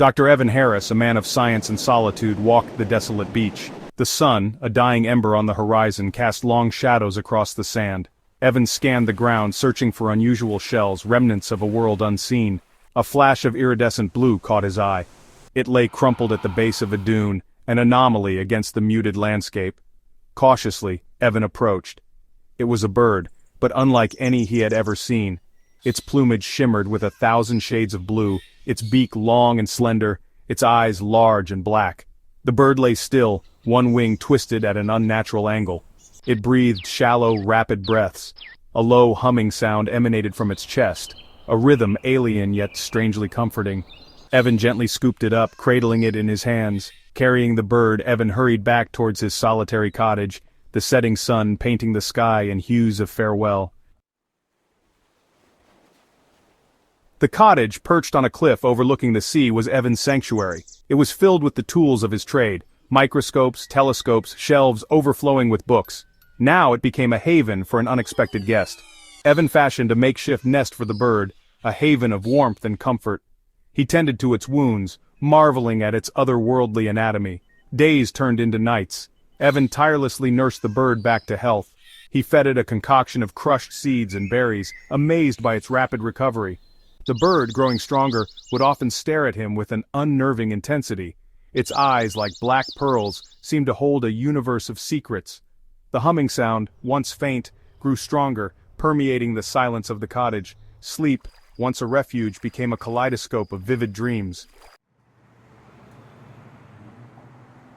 Dr. Evan Harris, a man of science and solitude, walked the desolate beach. The sun, a dying ember on the horizon, cast long shadows across the sand. Evan scanned the ground, searching for unusual shells, remnants of a world unseen. A flash of iridescent blue caught his eye. It lay crumpled at the base of a dune, an anomaly against the muted landscape. Cautiously, Evan approached. It was a bird, but unlike any he had ever seen. Its plumage shimmered with 1,000 shades of blue, its beak long and slender, its eyes large and black. The bird lay still, one wing twisted at an unnatural angle. It breathed shallow, rapid breaths. A low humming sound emanated from its chest, a rhythm alien yet strangely comforting. Evan gently scooped it up, cradling it in his hands. Carrying the bird, Evan hurried back towards his solitary cottage, the setting sun painting the sky in hues of farewell. The cottage, perched on a cliff overlooking the sea, was Evan's sanctuary. It was filled with the tools of his trade: microscopes, telescopes, shelves overflowing with books. Now it became a haven for an unexpected guest. Evan fashioned a makeshift nest for the bird, a haven of warmth and comfort. He tended to its wounds, marveling at its otherworldly anatomy. Days turned into nights. Evan tirelessly nursed the bird back to health. He fed it a concoction of crushed seeds and berries, amazed by its rapid recovery. The bird, growing stronger, would often stare at him with an unnerving intensity. Its eyes, like black pearls, seemed to hold a universe of secrets. The humming sound, once faint, grew stronger, permeating the silence of the cottage. Sleep, once a refuge, became a kaleidoscope of vivid dreams.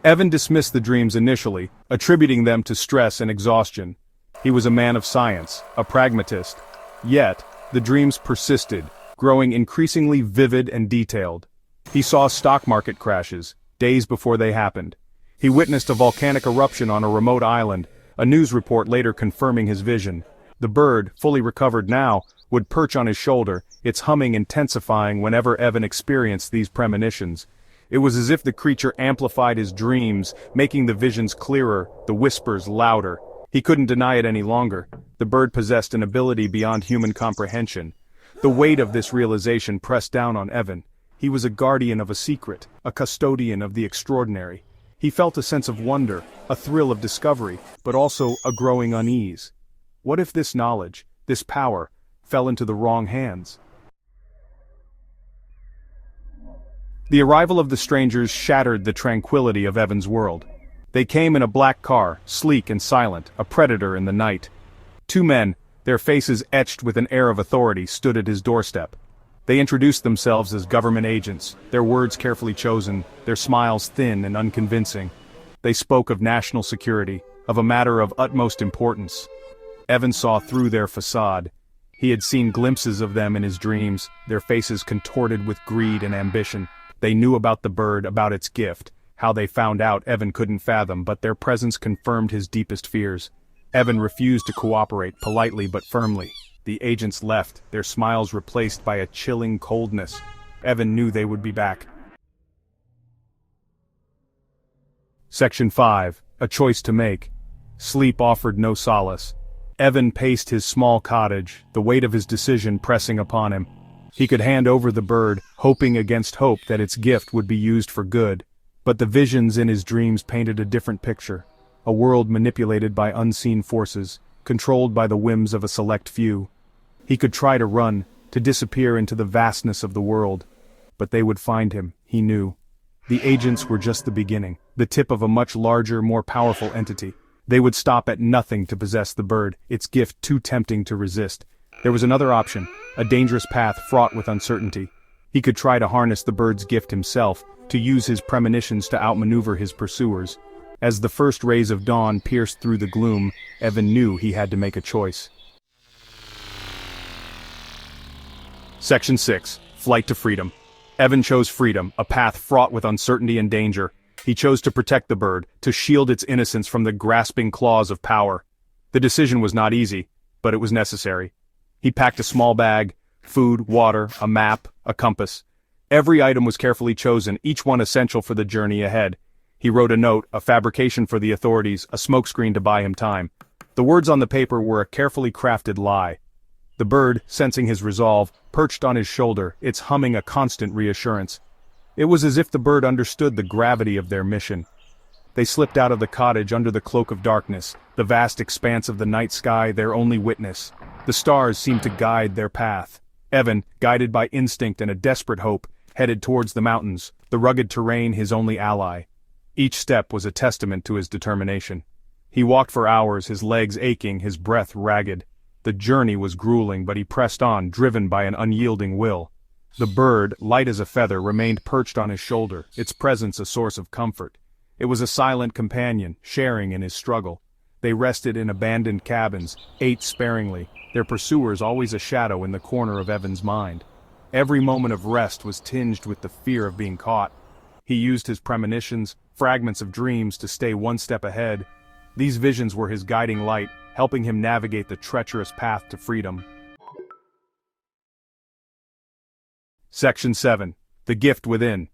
Evan dismissed the dreams initially, attributing them to stress and exhaustion. He was a man of science, a pragmatist. Yet, the dreams persisted, growing increasingly vivid and detailed. He saw stock market crashes, days before they happened. He witnessed a volcanic eruption on a remote island, a news report later confirming his vision. The bird, fully recovered now, would perch on his shoulder, its humming intensifying whenever Evan experienced these premonitions. It was as if the creature amplified his dreams, making the visions clearer, the whispers louder. He couldn't deny it any longer. The bird possessed an ability beyond human comprehension. The weight of this realization pressed down on Evan. He was a guardian of a secret, a custodian of the extraordinary. He felt a sense of wonder, a thrill of discovery, but also a growing unease. What if this knowledge, this power, fell into the wrong hands? The arrival of the strangers shattered the tranquility of Evan's world. They came in a black car, sleek and silent, a predator in the night. Two men, their faces etched with an air of authority, stood at his doorstep. They introduced themselves as government agents, their words carefully chosen, their smiles thin and unconvincing. They spoke of national security, of a matter of utmost importance. Evan saw through their facade. He had seen glimpses of them in his dreams, their faces contorted with greed and ambition. They knew about the bird, about its gift. How they found out, Evan couldn't fathom, but their presence confirmed his deepest fears. Evan refused to cooperate, politely but firmly. The agents left, their smiles replaced by a chilling coldness. Evan knew they would be back. Section 5. A choice to make. Sleep offered no solace. Evan paced his small cottage, the weight of his decision pressing upon him. He could hand over the bird, hoping against hope that its gift would be used for good. But the visions in his dreams painted a different picture. A world manipulated by unseen forces, controlled by the whims of a select few. He could try to run, to disappear into the vastness of the world. But they would find him, he knew. The agents were just the beginning, the tip of a much larger, more powerful entity. They would stop at nothing to possess the bird, its gift too tempting to resist. There was another option, a dangerous path fraught with uncertainty. He could try to harness the bird's gift himself, to use his premonitions to outmaneuver his pursuers. As the first rays of dawn pierced through the gloom, Evan knew he had to make a choice. Section 6. Flight to freedom. Evan chose freedom, a path fraught with uncertainty and danger. He chose to protect the bird, to shield its innocence from the grasping claws of power. The decision was not easy, but it was necessary. He packed a small bag, food, water, a map, a compass. Every item was carefully chosen, each one essential for the journey ahead. He wrote a note, a fabrication for the authorities, a smokescreen to buy him time. The words on the paper were a carefully crafted lie. The bird, sensing his resolve, perched on his shoulder, its humming a constant reassurance. It was as if the bird understood the gravity of their mission. They slipped out of the cottage under the cloak of darkness, the vast expanse of the night sky their only witness. The stars seemed to guide their path. Evan, guided by instinct and a desperate hope, headed towards the mountains, the rugged terrain his only ally. Each step was a testament to his determination. He walked for hours, his legs aching, his breath ragged. The journey was grueling, but he pressed on, driven by an unyielding will. The bird, light as a feather, remained perched on his shoulder, its presence a source of comfort. It was a silent companion, sharing in his struggle. They rested in abandoned cabins, ate sparingly, their pursuers always a shadow in the corner of Evan's mind. Every moment of rest was tinged with the fear of being caught. He used his premonitions, fragments of dreams, to stay one step ahead. These visions were his guiding light, helping him navigate the treacherous path to freedom. Section 7. The Gift Within.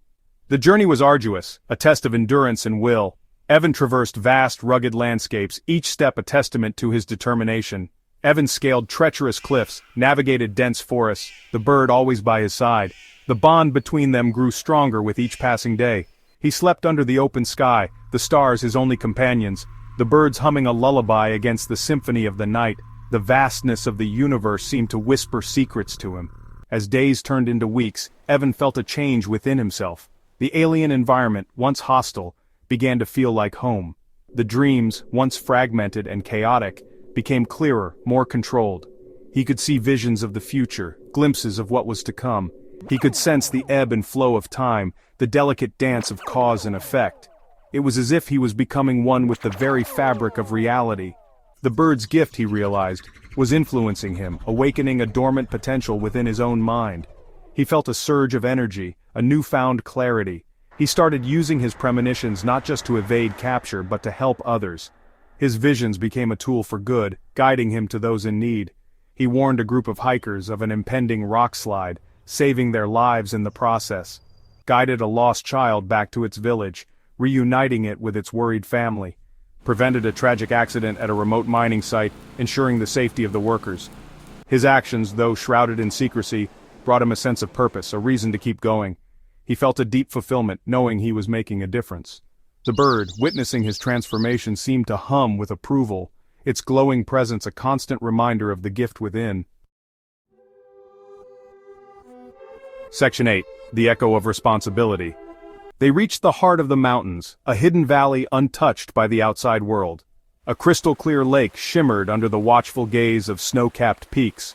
The journey was arduous, a test of endurance and will. Evan traversed vast, rugged landscapes, each step a testament to his determination. Evan scaled treacherous cliffs, navigated dense forests, the bird always by his side. The bond between them grew stronger with each passing day. He slept under the open sky, the stars his only companions, the birds humming a lullaby against the symphony of the night. The vastness of the universe seemed to whisper secrets to him. As days turned into weeks, Evan felt a change within himself. The alien environment, once hostile, began to feel like home. The dreams, once fragmented and chaotic, became clearer, more controlled. He could see visions of the future, glimpses of what was to come. He could sense the ebb and flow of time, the delicate dance of cause and effect. It was as if he was becoming one with the very fabric of reality. The bird's gift, he realized, was influencing him, awakening a dormant potential within his own mind. He felt a surge of energy, a newfound clarity. He started using his premonitions not just to evade capture but to help others. His visions became a tool for good, guiding him to those in need. He warned a group of hikers of an impending rock slide, saving their lives in the process. Guided a lost child back to its village, reuniting it with its worried family. Prevented a tragic accident at a remote mining site, ensuring the safety of the workers. His actions, though shrouded in secrecy, brought him a sense of purpose, a reason to keep going. He felt a deep fulfillment, knowing he was making a difference. The bird, witnessing his transformation, seemed to hum with approval, its glowing presence a constant reminder of the gift within. Section 8. The Echo of Responsibility. They reached the heart of the mountains, a hidden valley untouched by the outside world. A crystal-clear lake shimmered under the watchful gaze of snow-capped peaks.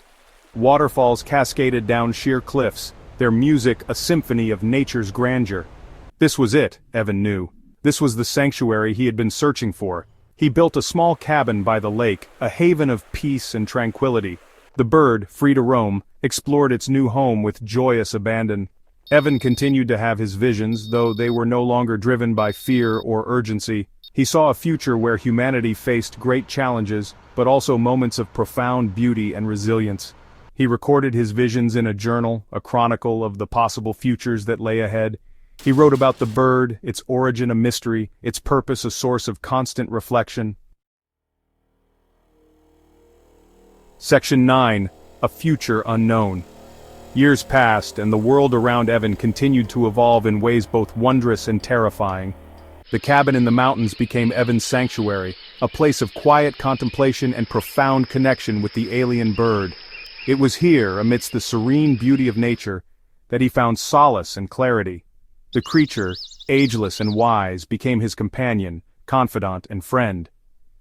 Waterfalls cascaded down sheer cliffs, their music a symphony of nature's grandeur. This was it, Evan knew. This was the sanctuary he had been searching for. He built a small cabin by the lake, a haven of peace and tranquility. The bird, free to roam, explored its new home with joyous abandon. Evan continued to have his visions, though they were no longer driven by fear or urgency. He saw a future where humanity faced great challenges, but also moments of profound beauty and resilience. He recorded his visions in a journal, a chronicle of the possible futures that lay ahead. He wrote about the bird, its origin a mystery, its purpose a source of constant reflection. Section 9. A Future Unknown. Years passed, and the world around Evan continued to evolve in ways both wondrous and terrifying. The cabin in the mountains became Evan's sanctuary, a place of quiet contemplation and profound connection with the alien bird. It was here, amidst the serene beauty of nature, that he found solace and clarity. The creature, ageless and wise, became his companion, confidant, and friend.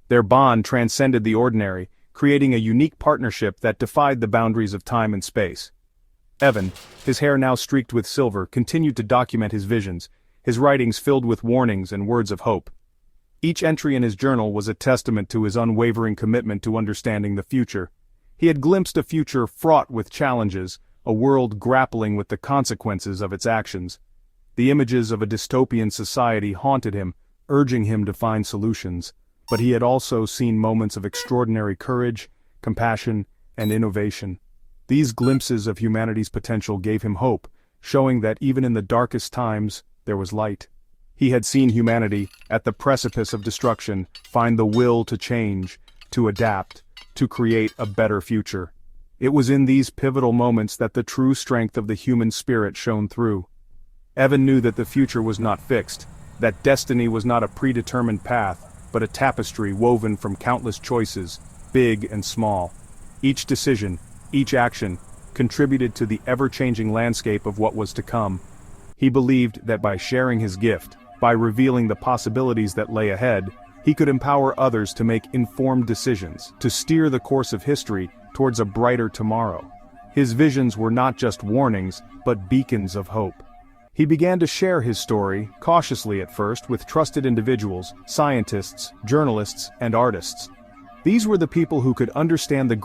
Their bond transcended the ordinary, creating a unique partnership that defied the boundaries of time and space. Evan, his hair now streaked with silver, continued to document his visions, his writings filled with warnings and words of hope. Each entry in his journal was a testament to his unwavering commitment to understanding the future. He had glimpsed a future fraught with challenges, a world grappling with the consequences of its actions. The images of a dystopian society haunted him, urging him to find solutions, but he had also seen moments of extraordinary courage, compassion, and innovation. These glimpses of humanity's potential gave him hope, showing that even in the darkest times, there was light. He had seen humanity, at the precipice of destruction, find the will to change, to adapt, to create a better future. It was in these pivotal moments that the true strength of the human spirit shone through. Evan knew that the future was not fixed, that destiny was not a predetermined path, but a tapestry woven from countless choices, big and small. Each decision, each action, contributed to the ever-changing landscape of what was to come. He believed that by sharing his gift, by revealing the possibilities that lay ahead, he could empower others to make informed decisions, to steer the course of history towards a brighter tomorrow. His visions were not just warnings, but beacons of hope. He began to share his story, cautiously at first, with trusted individuals, scientists, journalists, and artists. These were the people who could understand the